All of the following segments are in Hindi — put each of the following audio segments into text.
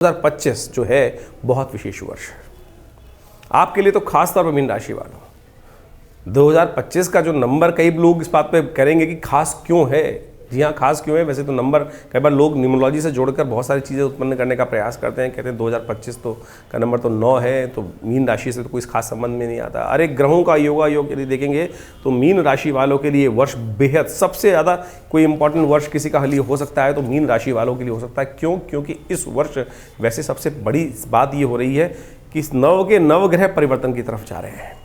2025 जो है बहुत विशेष वर्ष है आपके लिए, तो खास तौर पर मीन राशि वालों। 2025 का जो नंबर, कई लोग इस बात पे करेंगे कि खास क्यों है। जी हाँ, खास क्यों है। वैसे तो नंबर कई बार लोग न्यूमरोलॉजी से जोड़कर बहुत सारी चीज़ें उत्पन्न करने का प्रयास करते हैं। कहते हैं 2025 तो का नंबर तो 9 है, तो मीन राशि से तो कोई खास संबंध में नहीं आता। अरे ग्रहों का योग यदि देखेंगे तो मीन राशि वालों के लिए वर्ष बेहद सबसे ज़्यादा कोई इंपॉर्टेंट वर्ष किसी का लिए हो सकता है तो मीन राशि वालों के लिए हो सकता है। क्यों? क्योंकि इस वर्ष वैसे सबसे बड़ी बात ये हो रही है कि इस नवग्रह परिवर्तन की तरफ जा रहे हैं।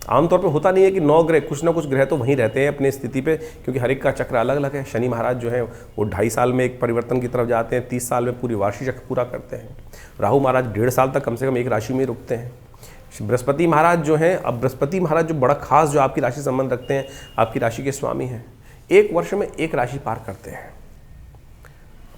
आमतौर पे होता नहीं है कि 9 ग्रह, कुछ ना कुछ ग्रह तो वहीं रहते हैं अपनी स्थिति पे, क्योंकि हर एक का चक्र अलग अलग है। शनि महाराज जो है वो 2.5 साल में एक परिवर्तन की तरफ जाते हैं, 30 साल में पूरी वार्षिक चक्र पूरा करते हैं। राहु महाराज 1.5 साल तक कम से कम एक राशि में रुकते हैं। बृहस्पति महाराज जो हैं, अब बृहस्पति महाराज जो बड़ा खास जो आपकी राशि संबंध रखते हैं, आपकी राशि के स्वामी हैं, एक वर्ष में एक राशि पार करते हैं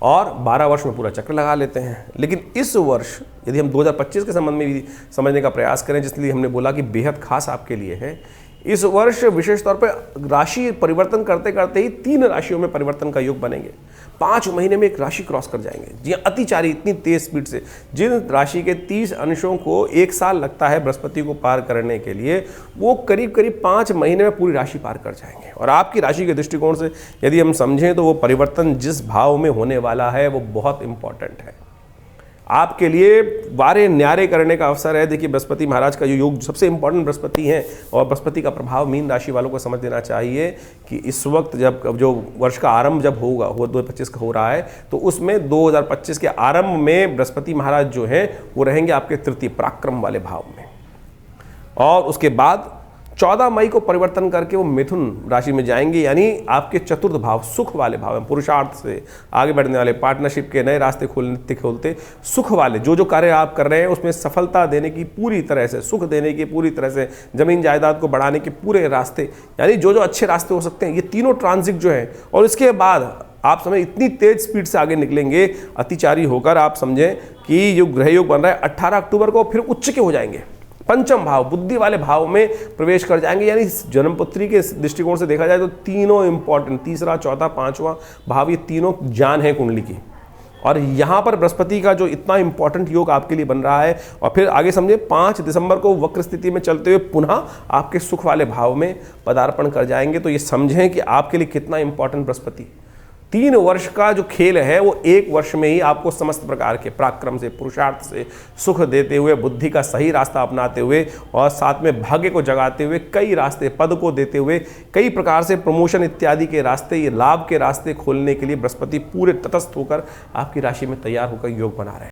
और 12 वर्ष में पूरा चक्र लगा लेते हैं। लेकिन इस वर्ष यदि हम 2025 के संबंध में भी समझने का प्रयास करें, जिसलिए हमने बोला कि बेहद खास आपके लिए है, इस वर्ष विशेष तौर पर राशि परिवर्तन करते करते ही 3 राशियों में परिवर्तन का योग बनेंगे। 5 महीने में एक राशि क्रॉस कर जाएंगे। जी अतिचारी इतनी तेज स्पीड से, जिन राशि के 30 अंशों को 1 साल लगता है बृहस्पति को पार करने के लिए, वो करीब करीब 5 महीने में पूरी राशि पार कर जाएंगे। और आपकी राशि के दृष्टिकोण से यदि हम समझें तो वो परिवर्तन जिस भाव में होने वाला है वो बहुत इंपॉर्टेंट है आपके लिए। वारे न्यारे करने का अवसर है। देखिए बृहस्पति महाराज का जो योग सबसे इंपॉर्टेंट बृहस्पति हैं, और बृहस्पति का प्रभाव मीन राशि वालों को समझ देना चाहिए कि इस वक्त जब जो वर्ष का आरंभ जब होगा, वो 2025 का हो रहा है, तो उसमें 2025 के आरंभ में बृहस्पति महाराज जो हैं वो रहेंगे आपके तृतीय पराक्रम वाले भाव में, और उसके बाद 14 मई को परिवर्तन करके वो मिथुन राशि में जाएंगे, यानी आपके चतुर्थ भाव सुख वाले भाव में, पुरुषार्थ से आगे बढ़ने वाले, पार्टनरशिप के नए रास्ते खोलते सुख वाले जो कार्य आप कर रहे हैं उसमें सफलता देने की पूरी तरह से, सुख देने की पूरी तरह से, जमीन जायदाद को बढ़ाने के पूरे रास्ते, यानी जो अच्छे रास्ते हो सकते हैं, ये तीनों ट्रांजिट जो है। और इसके बाद आप समझ इतनी तेज स्पीड से आगे निकलेंगे अतिचारी होकर। आप समझें कि जो ग्रह योग बन रहा है 18 अक्टूबर को, फिर उच्च के हो जाएंगे, पंचम भाव बुद्धि वाले भाव में प्रवेश कर जाएंगे। यानी जन्मपुत्री के दृष्टिकोण से देखा जाए तो तीनों इंपॉर्टेंट, तीसरा, चौथा, 5वां भाव, ये तीनों जान है कुंडली की। और यहाँ पर बृहस्पति का जो इतना इंपॉर्टेंट योग आपके लिए बन रहा है, और फिर आगे समझे 5 दिसंबर को वक्र स्थिति में चलते हुए पुनः आपके सुख वाले भाव में पदार्पण कर जाएंगे। तो ये समझें कि आपके लिए कितना इंपॉर्टेंट बृहस्पति। 3 वर्ष का जो खेल है वो 1 वर्ष में ही आपको समस्त प्रकार के पराक्रम से, पुरुषार्थ से, सुख देते हुए, बुद्धि का सही रास्ता अपनाते हुए, और साथ में भाग्य को जगाते हुए, कई रास्ते, पद को देते हुए, कई प्रकार से प्रमोशन इत्यादि के रास्ते, ये लाभ के रास्ते खोलने के लिए बृहस्पति पूरे तटस्थ होकर आपकी राशि में तैयार होकर योग बना रहे हैं।